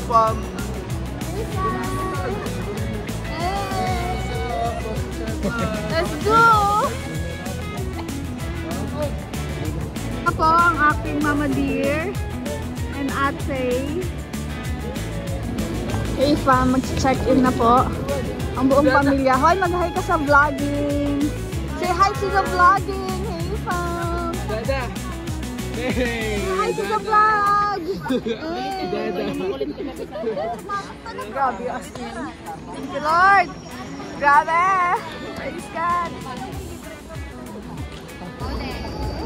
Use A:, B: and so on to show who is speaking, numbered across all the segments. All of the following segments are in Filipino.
A: Pam.
B: Let's go! Ako ang aking mama dear and ate. Hey fam, mag-check-in na po. Ang buong pamilya. Hoy, mag-hi ka sa vlogging. Say hi to the vlogging. Hey fam.
A: Dada. Hey.
B: Hi to the vlog.
A: Dada.
B: Grabe, as in. Thank you Lord. Grabe. Praise God.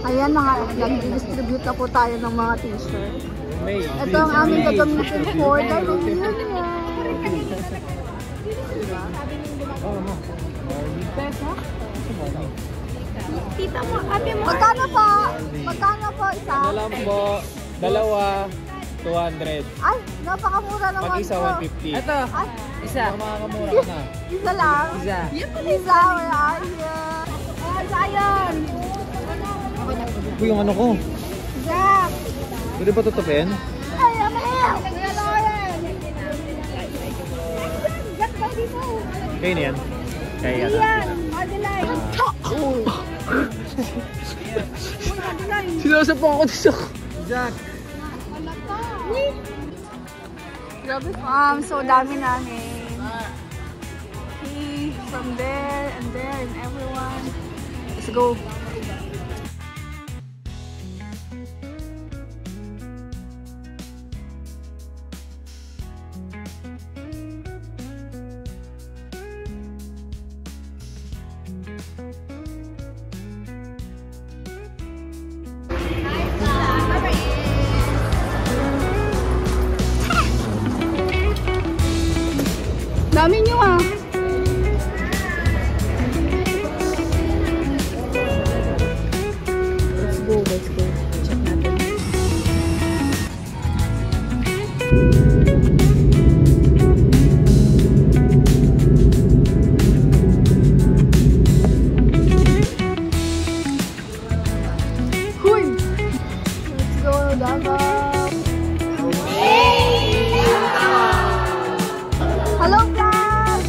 B: Ayan, nag-distribute na po tayo ng mga t-shirt. Ito ang aming gagamitin for the reunion. Tita mo, ate mo. Magkano po? Magkano po isa?
A: Ano lang po? Dalawa, 200.
B: Ay, napakamura naman po.
A: Mag-isa, 150. Ito, isa. Makakamura ka na.
B: Isa lang?
A: Isa.
B: Isa, wala. Ay, sayang.
A: Uy, yung ano ko.
B: Jack.
A: Pwede ba tutupin?
B: Ay, amayaw. Kuya Lauren. Jack, pwede mo.
A: Kayo na yan? Kaya yan.
B: Iyan, Madeline.
A: Sinasapang ako dito. Jack.
B: Grabe fam, so dami namin. Hey, from there and everyone. Let's go. Dami nyo ah. Let's go. Check natin. Huy! Let's go, Davao. Hello guys!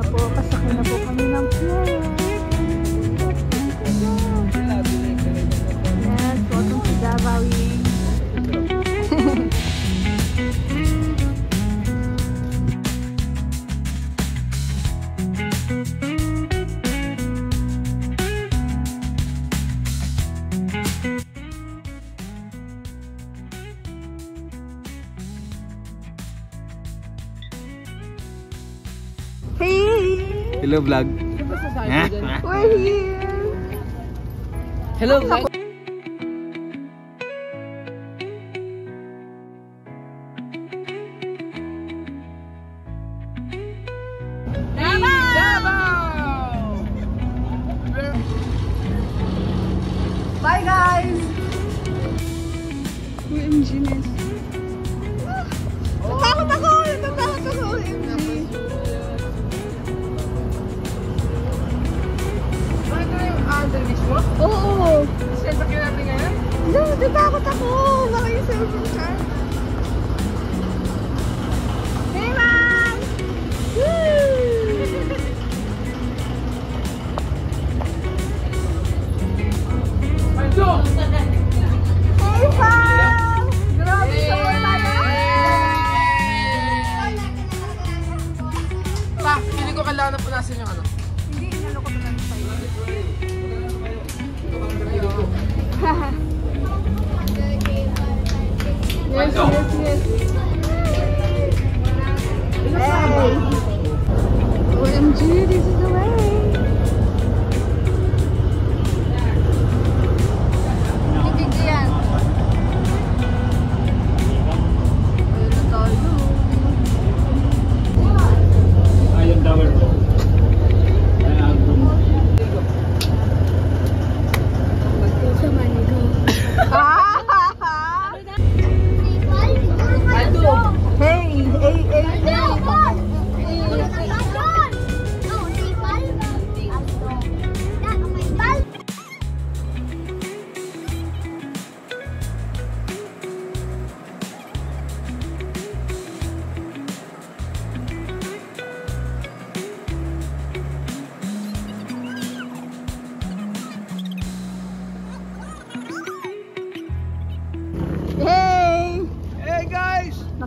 B: Pasakay na po kami ng plane. Yes, welcome to Davao. Hey!
A: Hello vlog.
B: We're here!
A: Hello vlog.
B: Bye guys! OMG miss. Natakot ako! OMG. Oo!
A: Send pa natin ngayon?
B: No, natakot ako! Baka yung cellphone ka. Hey ma'am! Woo! Hey fam! Grabe sa wala na!
A: Pa, hindi ko kailangan na punasin yung ano.
B: Hindi, inalo ko na sa'yo. Yes. Hey!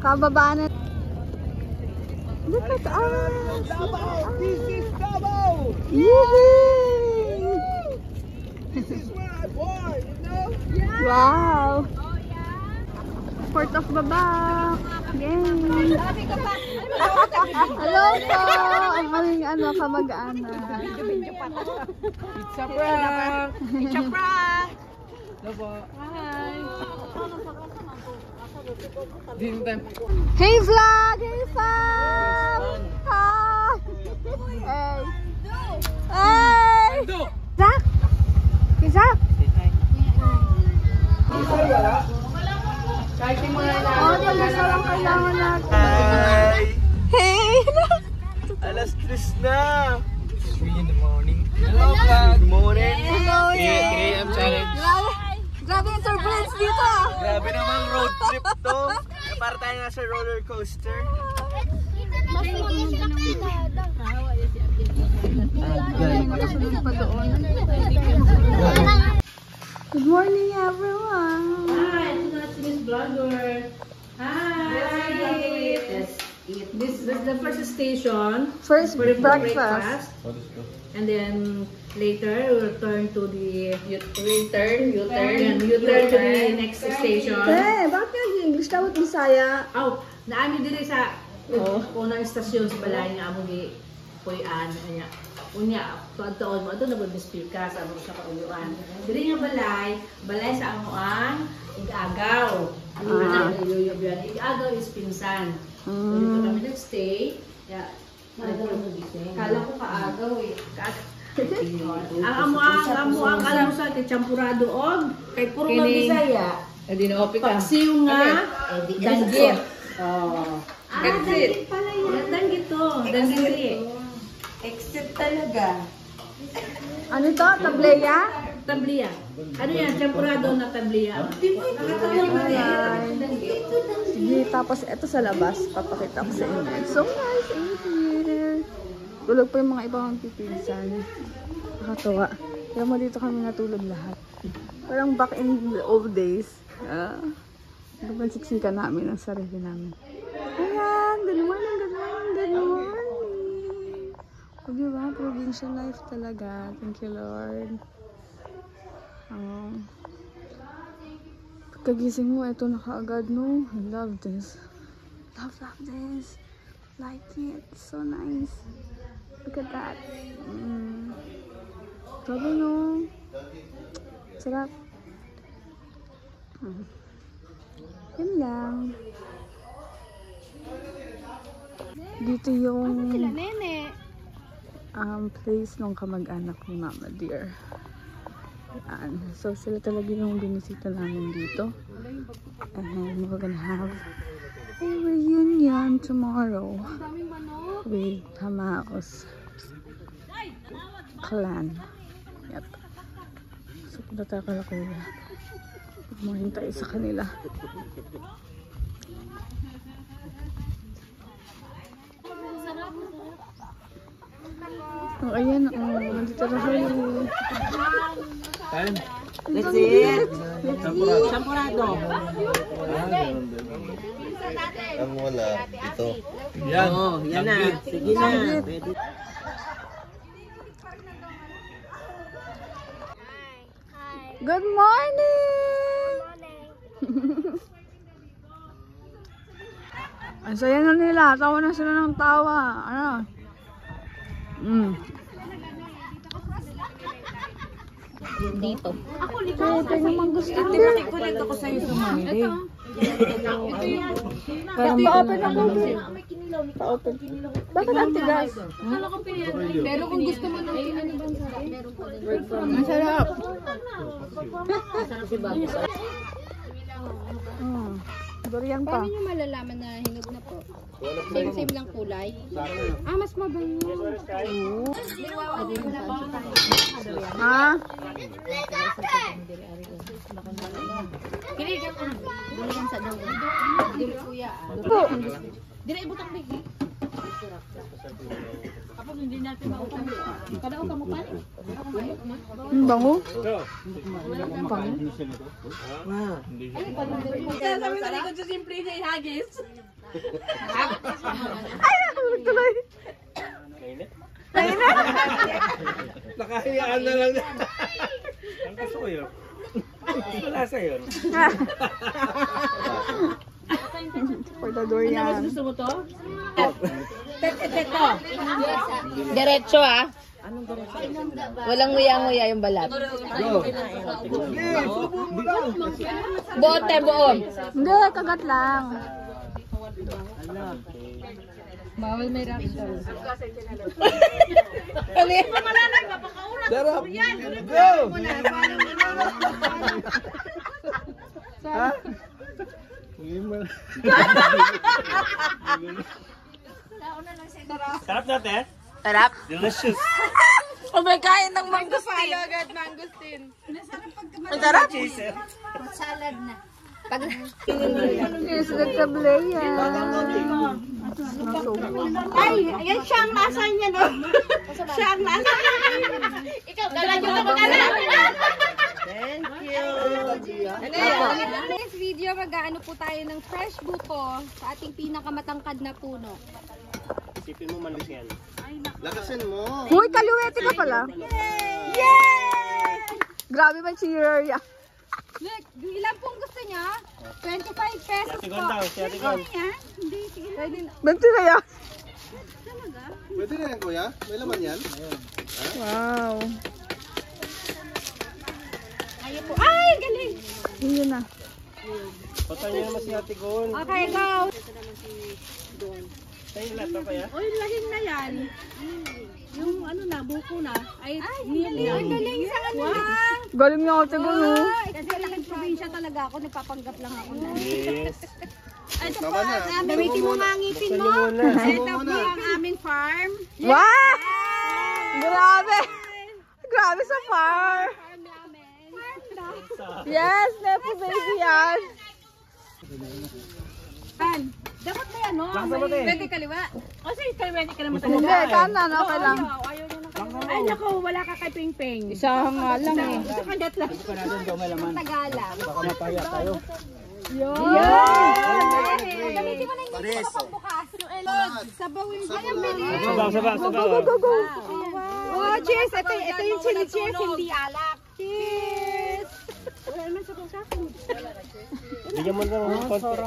B: Pababa na. Look at us!
C: Davao! This is Davao!
B: Yay!
C: This is where I born, you know?
B: Wow! Port of Baba! Yay! Hello po! Ang aming kamag-anak.
A: Pizza prank!
D: Pizza prank!
A: Hello po.
D: Hi!
A: Din time.
B: Hey vlog! Hey fam! Hi! Hey! Hey!
A: Do!
B: Zach! Hey Zach!
A: Kahit yung mga
B: Oh, pag-isa lang kailangan natin.
C: Hi!
B: Hey!
C: Alas 3 na!
A: 3 in the morning.
C: Hello, Good morning!
B: Hello!
A: 3 a.m. challenge.
B: Grabe yung turbulence dito ah!
C: Grabe namang road trip to. Para tayo nasa roller coaster.
B: Good morning everyone!
D: Hi, this is Miss Vlogger. Hi! This is the first station
B: First
D: for the
B: breakfast.
D: And then later we'll turn to the U-turn to the next station.
B: Bakit nag-English dapat Bisaya?
D: Oh, naami diri sa unang istasyon sa balay nga amo gi puy-an anya. Unya, tuon mo ato na bud speak ka sa amo sa kauyuan. Diri nga balay sa amoan ig-agaw. Ana iyoyob yan. Ig-agaw is pinsan. So dito kami nagstay. Yeah. Kala ko kaagaw eh. Ang amuang almusal kay champurado og kay puro Bisaya.
A: Hindi na opi ka.
D: Paksiw nga danggit.
A: Oh.
D: Danggit pala yan. Danggit to. Danggit.
E: Except talaga.
B: Ano to? Tableya?
D: Tablia. Ano yan? Champurado na tablia.
B: Sige, tapos ito sa labas, papakita ko sa inyo. It's so nice in here. Tulog pa yung mga ibang pipinsan. Nakatawa. Kaya mo dito kami natulog lahat. Parang back in the old days. Siksikan namin ang sarili namin. Ayan, good morning, good morning, good morning. O diba, provincial life talaga. Thank you, Lord. Pagkagising mo, ito na kaagad, no? I love this. Love this. Like it. So nice. Look at that. Grabe, no? Sarap. Yun lang. Dito yung place ng kamag-anak ni Mama Dear. Yan. So sila talaga yung binisita namin dito. And we're gonna have a reunion tomorrow with Hamaos clan. Yep. So punta tayo kala kuya. Morning tayo sa kanila. Oh, ayan, nandito na kayo.
A: Time?
E: Let's eat. Champurado.
C: Ang wala, ito.
A: Yan.
E: Oh, yan na. Sige na. Ready.
B: Good morning! Ang saya na nila. Tawa na sila ng tawa. Ano?
E: Dito.
B: Ito naman gusto ko.
E: Kulit ako sa'yo sa Monday.
B: Parang pa-open ako. Pa-open. Bakit ang tigas?
D: Pero kung gusto mo nung ano bang sarap?
B: Ang sarap.
D: Sarap si Bob.
B: Durian pa.
F: Paano nyo malalaman na hinog na po? Same lang kulay? Mas mabango.
B: Ha?
F: Kinigan ka. Diligan sa daw. Dili kuya. Dili ibutang bigi. Kapag hindi natin mautang. Kadao ka mo pa?
B: Bango?
E: Wow.
F: Sabi sa likod sa simple sa hagis.
B: Ay, tuloy.
C: Nakahiyaan na lang. Ang gusto ko yun. Wala sa yun.
B: For the durian.
D: Gusto mo to?
E: Diretso ah. Walang nguya-nguya yung balat. Bote, buo.
B: Hindi, kagat lang.
F: Bawal may reaction.
C: Sarap! Go! Ha? Sarap natin?
E: Sarap.
C: Delicious.
E: O may kain ng mangustin. Ang sarap.
C: Chaser.
F: Salad na.
B: Yes, nagkablayan.
E: Ay, ayan siya ang nasa niya, no? Siya ang nasa. Ikaw, dala nyo na mag-anak. Thank you.
F: Next video, mag-aano po tayo ng fresh buko sa ating pinakamatangkad na puno.
C: Isipin mo malis yan.
E: Lakasin mo.
B: Uy, kaluwete ka pala. Yay! Grabe man cheerer ya.
F: Look, ilan pong gusto niya? 25 pesos po.
C: Sigon daw, si Ate Gon.
F: Hindi, sige. Pwede na.
B: Banti kaya.
C: Pwede na yan, kuya? May laman yan?
B: Wow.
F: Ayun po. Ay, galing!
B: Yun na.
C: Patan niyo naman si Ate Gon.
F: Okay, go!
C: Sa'yo lahat pa kaya?
D: Oy, lahing na yan. Yung ano na, buko na. Ay,
F: Galing sa ano lang.
B: Galing niya ako siguro.
F: Kasi laking probinsya talaga ako, nagpapanggap lang ako na.
C: Yes.
F: Ito po, gamitin mo mga ngipin mo.
D: ito po ang aming farm.
B: Wow! Grabe! Grabe sa farm!
F: Farm namin.
B: Yes, Nepo baby yan!
D: Dapat may ano,
F: Pwede kaliwa.
D: kasi kaliwete ka naman
B: Hindi,
D: talaga.
B: kanan, okay lang.
D: Ay, naku, wala ka kay Ping Ping.
B: Isa nga lang eh.
D: Isa kagat lang.
F: Tagala. Gamitin mo na yung ngipin mo pagbukas. Yung elog. Sabawin mo. Ay, ang bilis.
C: Sabaw.
B: Go, go!
F: Oh, cheers! Ito yung chili cheers, hindi alak. Cheers!
D: Wala naman sa kusakon.
C: Bigyan mo lang ng konti.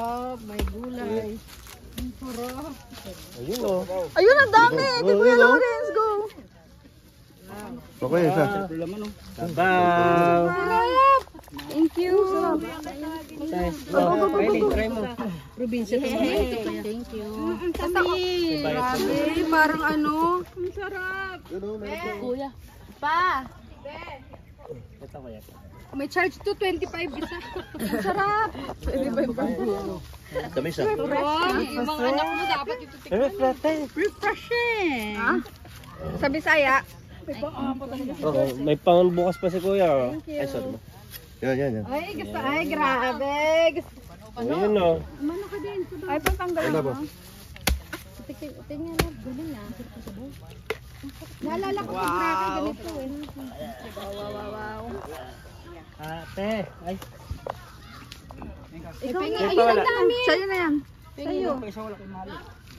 D: May gulay.
C: Ayun o.
B: Ayun, ang dami! Kay Kuya Lawrence, go!
C: Okay, isa. Sabaw.
B: Thank you!
C: Try mo.
D: Probinsya to.
F: Thank you.
B: Grabe, parang ano?
F: Kuya. Pa!
C: Ito kaya.
F: May charge to 25 isa. Ang sarap.
C: Dami siya.
F: Oh, yung mga anak mo dapat ito
D: Refreshing.
B: Ha? Sa Bisaya?
C: May bukas pa si kuya. Ay, sorry. Yan.
F: Ay, gusto. Ay, grabe. Gusto.
C: Ayun o.
B: Ay, pantanggal mo.
F: Tingnan na. Galing na. Naalala ko sa Boracay ganito eh.
B: Wow.
C: Ate. Ay.
F: Ikaw nga. Ayun ang dami.
B: Sa'yo na yan.
F: Sa'yo.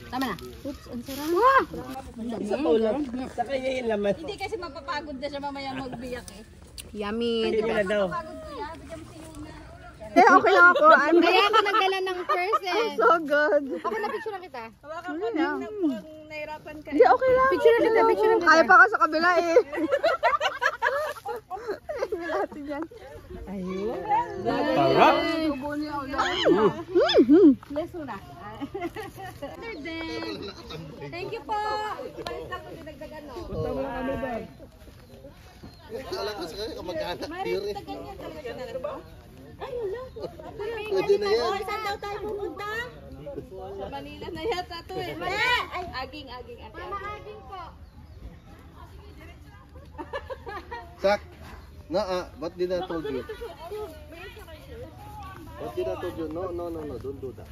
F: Tama na. Oops, ang sarap.
C: Sa ulam. Sa kanya yung laman.
F: Hindi kasi mapapagod na siya mamaya magbiyak eh.
B: Yummy.
C: Hindi na daw.
B: Eh, okay lang ako.
F: Kaya ako nagdala ng person.
B: So good.
F: Ako na picture kita.
B: Hindi, okay lang.
F: Picture kita.
B: Kaya pa ka sa kabila eh. Natin yan.
C: Sarap.
F: Bless mo na. Thank you po. Palit lang kung dinagdagan no.
C: Alam ko sa kanya, kamag-anak theory.
F: Ay, wala.
C: Pwede na yan.
F: Saan daw tayo pumunta? Sa Manila na yata to eh. Aging. Mama, aging po.
C: Sak. What did I told you? What did I told you? No, don't do that.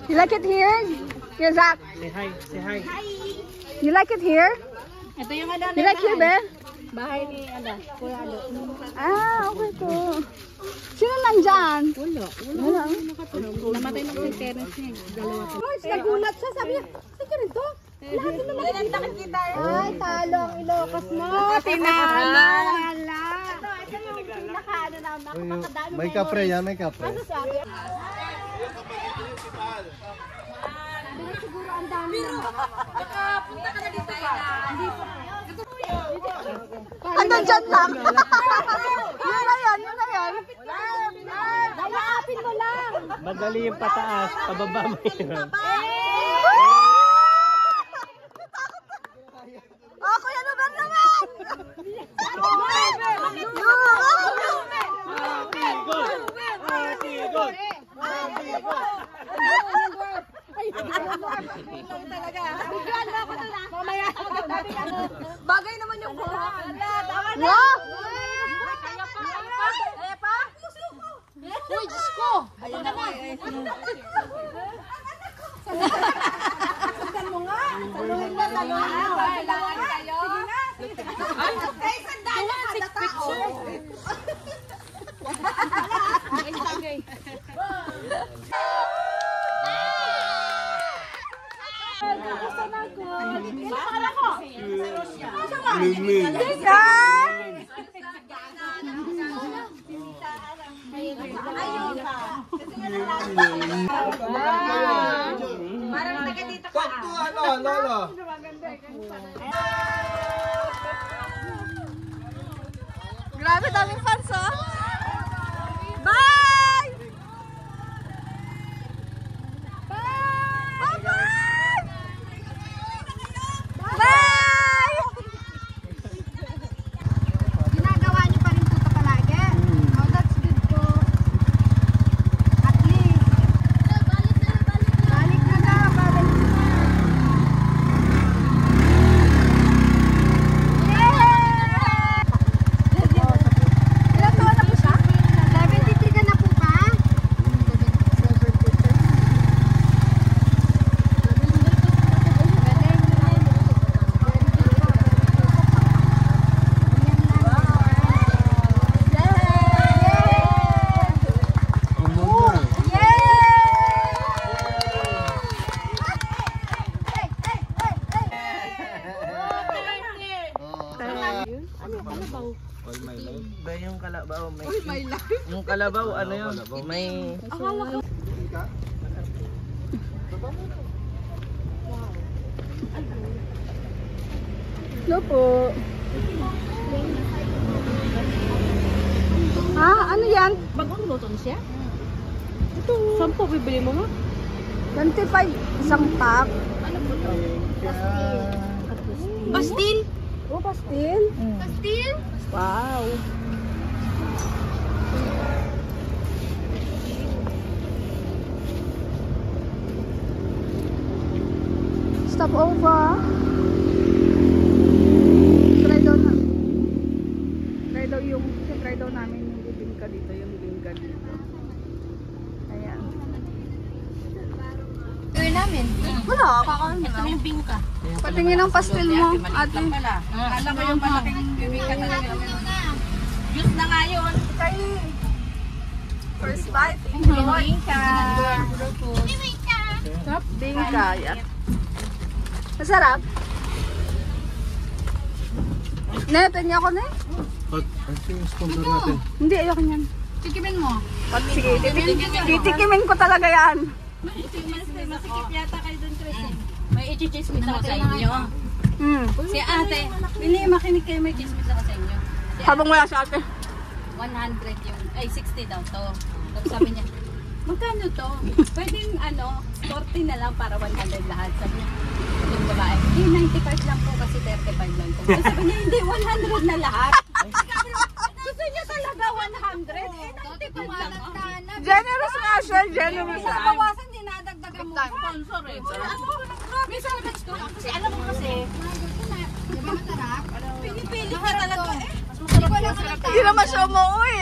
B: You like it here? Yeah, Zach.
C: Say hi.
B: You like it here?
E: Ito yung ano
B: You like here, be?
E: bahay ni Kuya Alo.
B: Ah, okay po. Sino nandyan? Wala.
E: Namatay na po yung parents niya. Dalawa po.
B: Nagulat siya, sabi niya, sige rin to. Lahat na naman. Nandakan kita. Ay, talo ang Ilocos mo. Tinalo. Wala. Ito yung pinaka-ano na makakadami.
C: May kapre yan, may kapre.
B: Siguro ang dami na.
F: Punta ka na dito na.
B: Hanggang dyan lang. Yun na yan, yun na yan. Dayakapin mo lang.
A: Madali yung pataas, pababa mo yun.
B: Oh, Kuya Luber naman! Bagay naman yung kuha. Wow! Uy, Diyos ko! Ayun na nga. Saluhin mo nga. Saluhin mo, saluhin mo.
F: Kailangan kayo.
B: Ay, sandala ka na tao.
E: Parang taga dito ka.
B: Grabe, daming fans, oh. Bye! Bye! Bye! Ginagawa niyo pa rin po ito palagi? Oh, that's good po. At least. Balik na na, babalik na. Ilan taon na po siya? 73 ka na po pa?
G: Ba yung kalabaw may yung kalabaw ano yun may
B: Hello po. Ano yan?
E: Bagong luto na siya? Saan po bibili mo mo?
B: 25 isang pack.
E: Pastil?
B: Oh, pastil?
E: Pastil?
B: Wow. Stop over. Try daw namin yung bibingka dito, yung bibingka dito. Ayan.
E: Gawin namin.
B: Wala.
E: Ito yung bingka.
B: Patingin ang pastil mo, ate.
E: Alam ko yung malaking bingka talaga. Juice na nga yun.
B: First bite.
E: Bingka.
B: Sarap. Bingka, yan. Masarap. Ne, pengi ako na.
C: Sponsor natin.
B: Hindi, ayoko niyan.
E: Tikimin mo.
B: Sige, titikimin ko talaga yan.
E: Masikip yata kayo dun, Chris. May i-chismis ako sa inyo. Si ate, hindi makinig kayo, may chismis ako sa inyo.
B: Habang wala si ate.
E: 100 yung, ay 60 daw to. Tapos sabi niya, magkano to? Pwedeng 40 na lang para 100 lahat. Sabi niya, yung babae, hindi 95 lang po kasi 35 lang po. Sabi niya, hindi 100 na lahat. Gusto niya talaga 100. 95 lang.
B: Generous nga siya, generous.
E: Sa bawasan, dinadagdagan mo sponsor eh. Minsan gusto kasi alam mo kasi, di ba masarap? Pinipili ka talaga eh.
B: Hindi naman siya umuwi.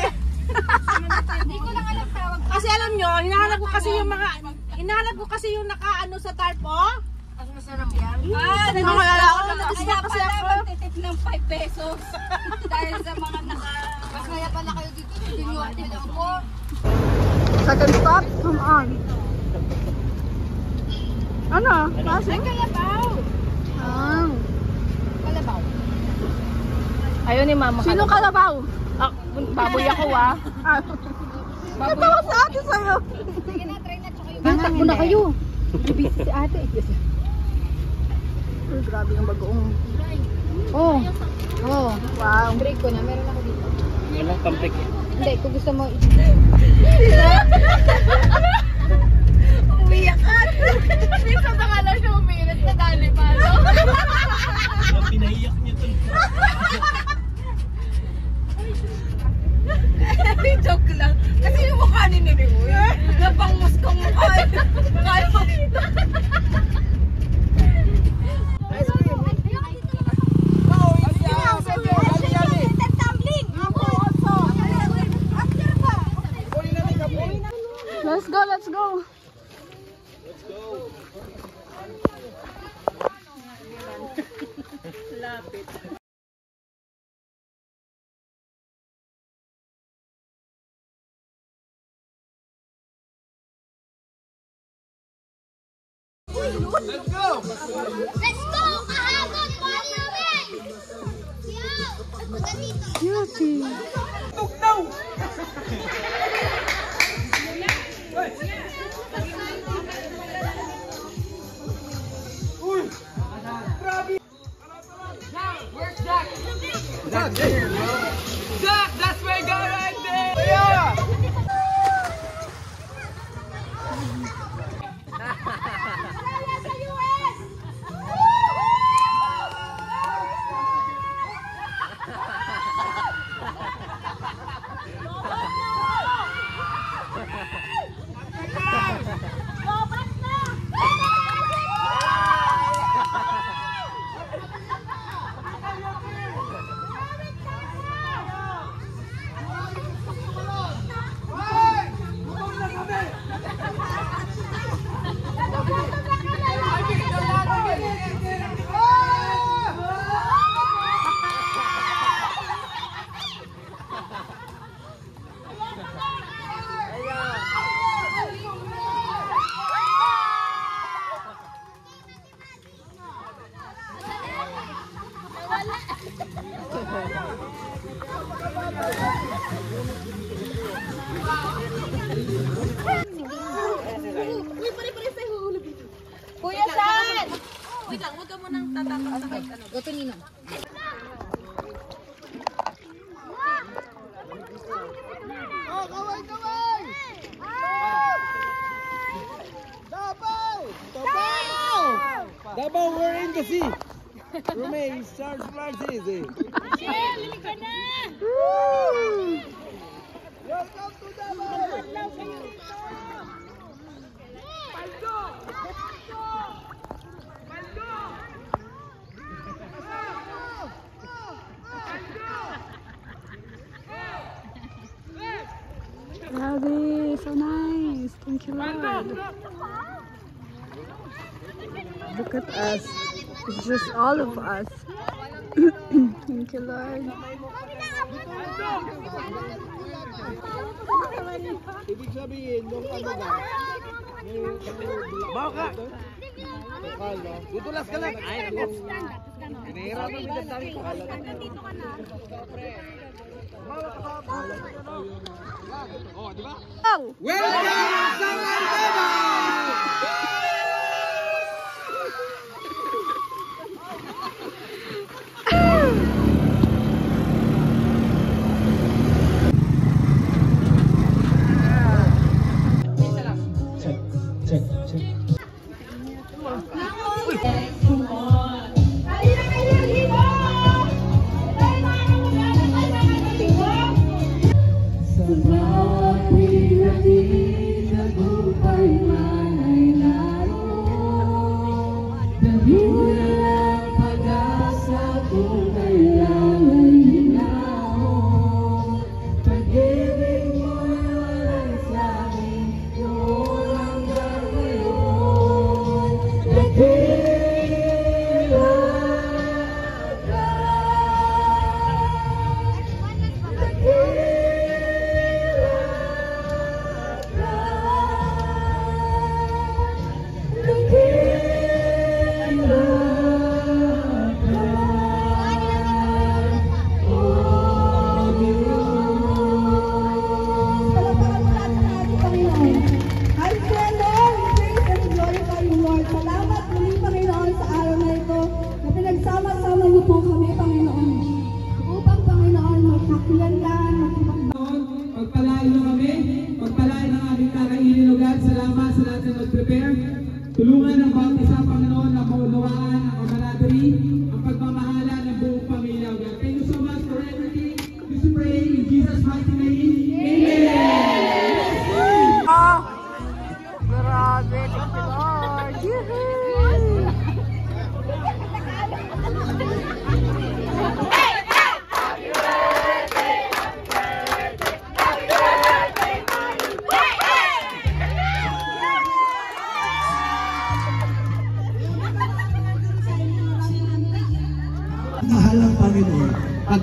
E: Hindi ko lang alam tawag.
F: Kasi alam nyo, hinahanap ko kasi yung nakaano sa tarpo.
E: Masarap yan. Nakalala ako na kaya pala magtitip ng 5 pesos. Dahil sa mga Masaya pala kayo dito. Dinuwate lang po.
B: Second stop, come on. Ano?
E: Ay, kalabaw. Kalabaw.
F: Ayaw ni mama.
B: Sino kalabaw?
F: Baboy ako ah.
B: Ito ko sa ate sa'yo.
E: Sige na, try na. Tsaka yung
F: Takbo na kayo. Busy si ate.
B: Uy, grabe yung bagoong.
F: Oh.
B: Wow.
F: Break ko na. Meron ako dito.
C: Walang kampik.
F: Hindi, kung gusto mo.
E: umiyak ka. Minsan na nga lang siya umiilit na dali pa.
C: Pinahiyak niyo to.
E: Joke lang. Kasi yung mukha ni Nini, napangmus kong mukha. Kaya mo.
B: Let's go, let's go.
E: Let's go! Kahapon! Parliament!
B: Beauty.
G: Jack, that's my guy right there! Yeah!
E: Kuya San! Wait lang, huwag ka munang tatakot.
F: Ito nino.
G: Davao, we're in the sea! Remain, Charles Francis! Welcome to Davao!
B: Grabe, so nice. Thank you, Lord. Look at us. It's just all of us. Thank you, Lord.
G: Ibig sabihin, nung ano ba? Baka! Tutulas ka lang! Ay, ako! Hinihirap mo bigat dami ko.
E: Nandito ka na.
G: Oh, di ba?
B: Oh!
G: Welcome sa Davao!
H: Sa bawat hirap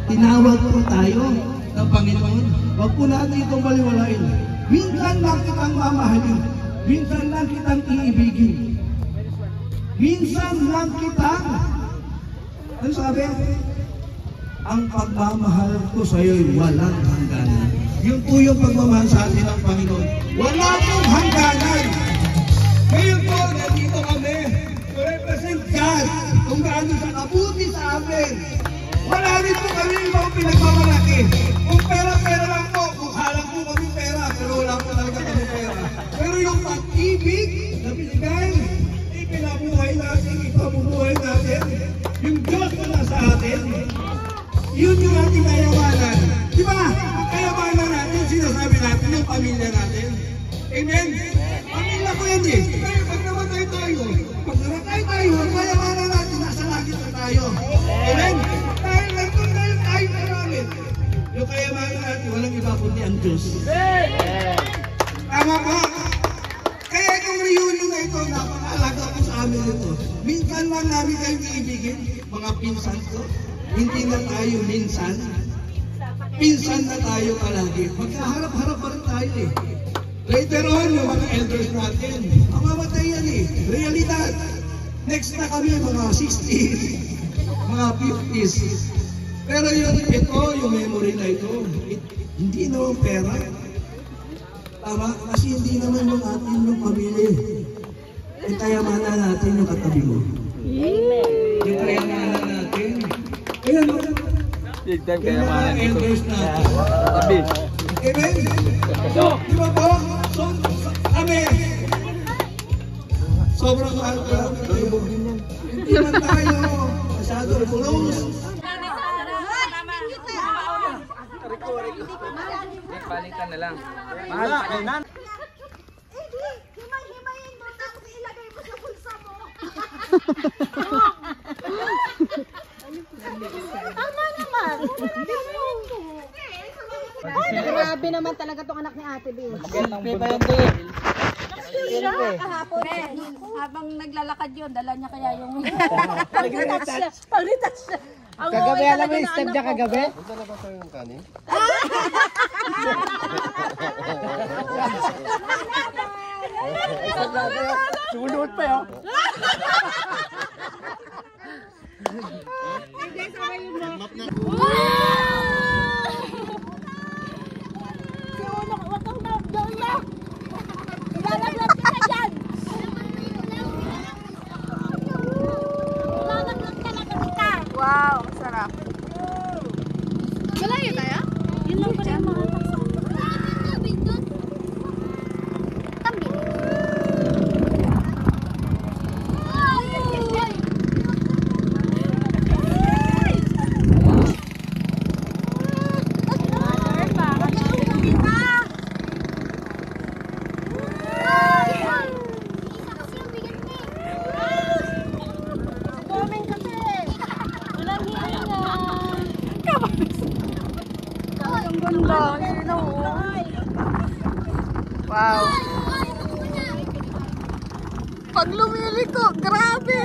H: tinawag po tayo ng Panginoon, huwag po natin itong baliwalain. Minsan lang kitang mamahalin. Minsan lang kitang iibigin. Minsan lang kitang, ano sabi? Ang pagmamahal ko sa iyo'y walang hangganan. Yun po yung pagmamahal sa atin ng Panginoon. Wala pong hangganan. Ngayon po, nandito kami to represent God kung gaano siya kabuti sa amin. Wala rin po kami ibang pinagmamalaki. Kung pera-pera lang po, mukha lang po kami pera, pero wala po talaga kami pera. Pero yung pag-ibig na binigay, ipinabuhay natin, ipabubuhay natin, yung Diyos na nasa atin, yun yung ating kayamanan. Di ba? Ang kayamanan natin, sinasabi natin yung pamilya natin. Amen? Pamilya ko yan eh. Kaya pag namatay tayo, ang kayamanan natin, nasa langit na tayo. Amen? Dahil nandun na yung tayo na namin. Yung kayamanan natin, walang iba kundi ang Diyos. Tama ba? Kaya itong reunion na ito, napakalaga po sa amin ito. Minsan lang namin kayo iibigin, mga pinsan ko. Hindi na tayo minsan. Pinsan na tayo palagi. Magkaharap-harap pa rin tayo eh. Later on, yung mga elders natin, ang mamatay yan eh. Realidad. Next na kami, mga 60s, mga 50s. Pero yun, ito, yung memory na ito, hindi naman pera. Tama? Kasi hindi naman yung atin yung pamilya. Yung kayamanan natin yung katabi mo. Amen. Yung kayamanan natin. Ayan o.
A: Big time kayamanan ito.
H: Elders natin.
A: Amen.
H: Amen? Di ba po? So, kami. Sobrang mahal ka. Hindi man tayo masyado close.
G: Balikan na lang. Mahal pa rin.
F: Hindi, himay-himayin mo tapos ilagay mo sa bulsa mo. Tama naman.
I: Grabe naman talaga tong anak ni Ate Bill.
E: Kahapon, habang naglalakad yun, dala niya kaya yung
I: Pag-retouch siya.
G: Kagabi, alam mo yung step niya kagabi?
C: Punta na ba tayo ng kanin?
G: Sumunuot pa yun.
I: Wow, sarap. Malayo tayo? Yun lang pala yung mga takso. Wow. Pag lumiliko, grabe!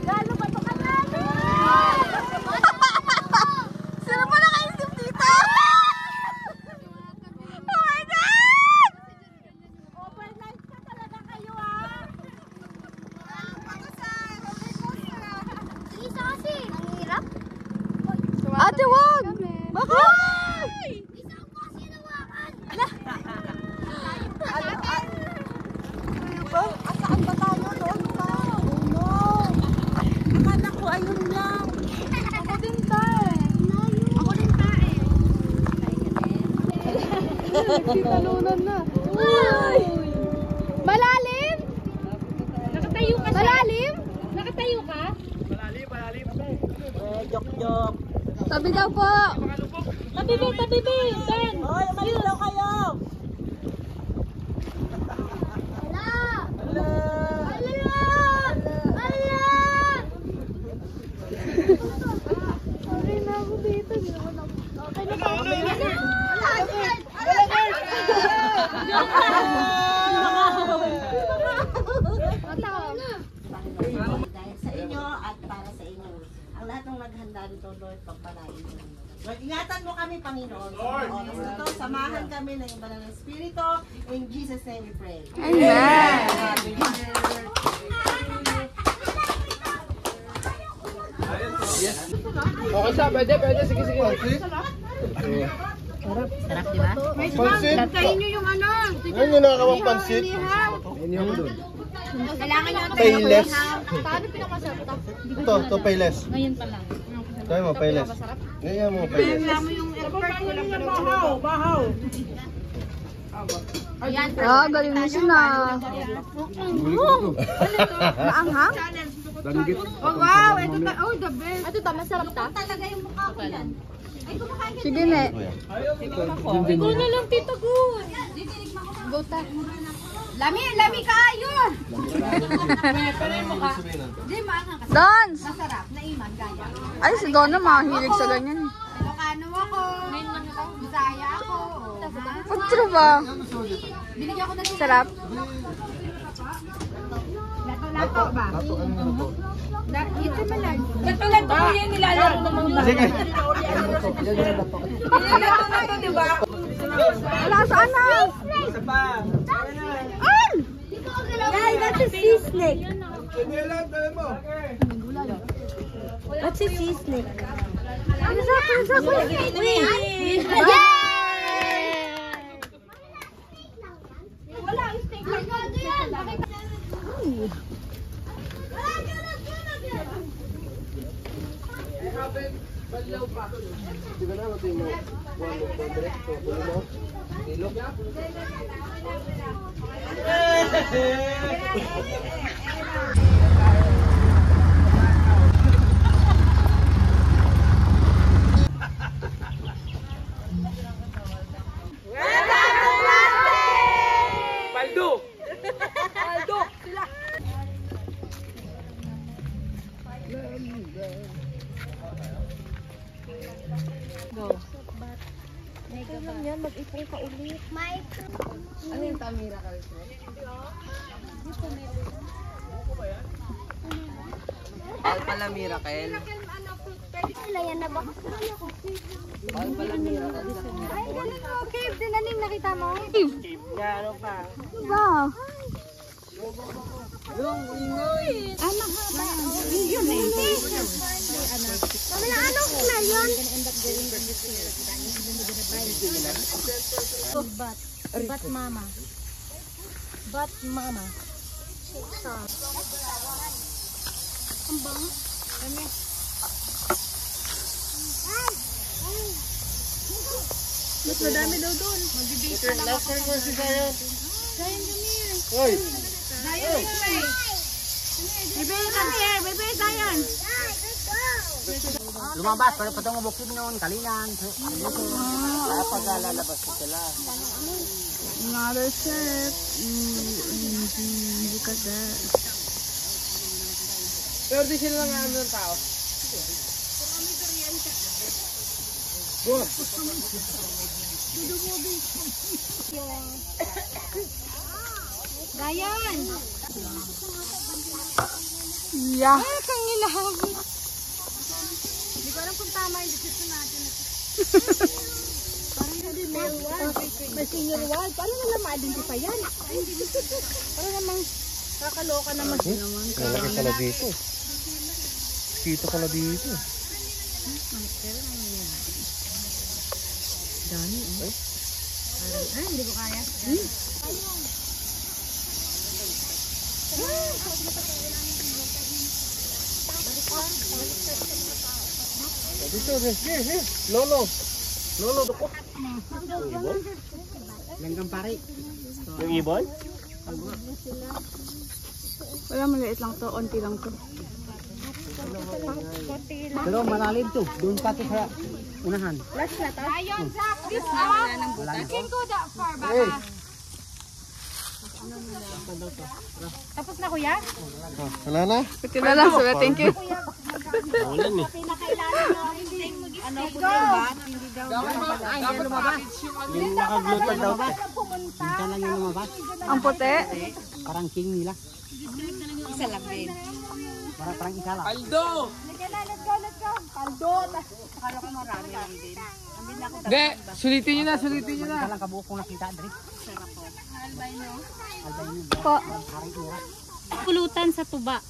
I: Gano ba ito kanalo? Sino pa nakaisip dito? Oh my God! Overnight ka talaga kayo ah!
F: Isa kasi, ang hirap.
I: Ate, wag! Bakit?
F: Isa ko kasi nawakan.
I: Asaan ba tayo? Doon pa. Oh no. Akala ko ayun lang. Ako din tayo.
F: Ako din tae.
I: Nagtitalunan na. Uy! Malalim?
F: Nakatayo ka.
I: Malalim?
F: Nakatayo ka?
G: Jok-jok.
I: Tabi daw po.
F: Tabi, Ben.
G: Hoy, malilaw kayo.
I: Okay na ako dito. Okay na ako.
J: Dahil sa inyo at
I: pagtuloy, pagpalain. Lord, ingatan mo kami, Panginoon. Sa mga oras na ito, samahan kami ng Banal na Espiritu. In Jesus' name we pray.
B: Amen.
A: Okay siya, pwede. Sige.
E: Sarap, di ba?
C: Pansit?
F: Kain nyo yung ano.
C: Ano yung nakakawang pansit?
F: Kailangan nyo
C: Payless.
F: Paano pinakasarap ito?
C: Ito, payless.
E: Ngayon pa lang.
C: Tayo mo, payless. Ngayon mo, payless.
F: Mo yung effort. Bahaw. Ayan.
B: Ah, galing mo siya na. Maanghang?
F: Oh, wow. Ito the best. Ito masarap ta. Talaga yung mukha ko yan. Ay, kumakain ka.
B: Sige, ne.
F: Ikaw na lang, Tita Gus. Go, ta. Lami kayo. Di maanghang kasi.
B: Dance!
F: Masarap. Naiman, gaya.
B: Ay, si Donna mahilig sa ganyan.
F: Ilocano ako. Bisaya ako.
B: Pag true ba?
F: Binigyan ko na siya.
B: Sarap.
F: Lato ba? Ito ba lang?
D: Lato ko yan nilalaro ng mga
C: Sige.
D: Nilalaro na ito, di ba?
B: Wala, saan na? An!
F: Yeah, that's a sea snake.
B: What's a sea snake?
F: Ano sa ako? Wala, snake.
G: Bawal pala Miracle.
F: Yan na ba?
G: Bawal pala Miracle.
F: Ay, galing mo. Cave din naning nakita mo.
G: Ya, ano pa?
B: Wow.
G: Yung ingoy.
F: Yun eh. Wala ano na yun? Bat mama. Bat mama. Ang bango. Kanya. Mas madami daw doon. Magbibisa lang ako. Dayan kami.
C: Hoy!
F: Dayan kami. Bebe, come here. Bebe, Dayan.
G: Lumabas, para patong mabukid noon, kalingan. Kaya pag lalabas ko sila.
B: Another set. Look at that.
G: Pero di sila lang ano ng tao.
F: Dayan.
B: Yeah.
F: Ay, kang ilahag. Hindi ko alam kung tama yung decision natin. Parang hindi may senior wall. Paano naman ma-identify yan? Parang namang kakaloka naman.
C: Malaki pala dito. Kita pala dito.
B: Dami, eh.
F: Ay, hindi ko kaya.
C: Dito, Lolo. Lolo, dako.
G: Langgang pare.
C: Yung ibon?
B: Wala, maliit lang to. Onti lang to.
G: Pero malalim to. Doon pa to sa unahan.
F: Last na to? Ayun, Zach. This up. You can go that far, baka. Tapos na, kuya?
C: Wala na?
B: Pati na lang, sila. Thank you.
C: Wala ni.
F: Pinakailangan na hindi ano po ba? Hindi daw
G: lumabas. Yung nakaglutad daw. Minsan lang yung lumabas.
B: Ang puti.
G: Parang king nila.
E: Isa lang din.
G: Parang isa lang.
F: Let's go, let's go.
A: Hindi, sulitin nyo na, sulitin nyo na.
E: Po. Pulutan sa tuba.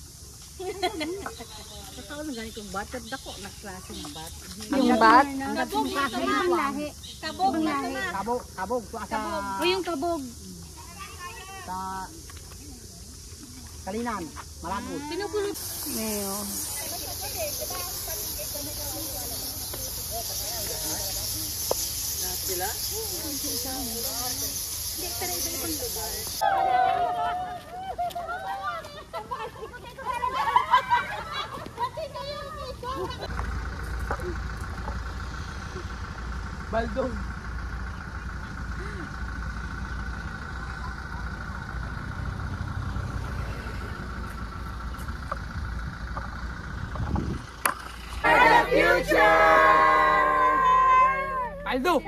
E: Yung bat? Kabog ito na. Lahi. Kabog lahi.
G: Kabog.
E: O yung kabog.
G: Sa Kalinan, Malagos.
E: Pinupulot.
B: Mayo.
A: Baldong. Aldo!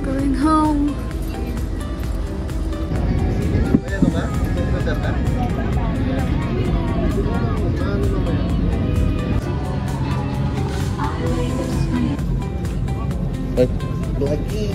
B: Going home.
C: Lagi.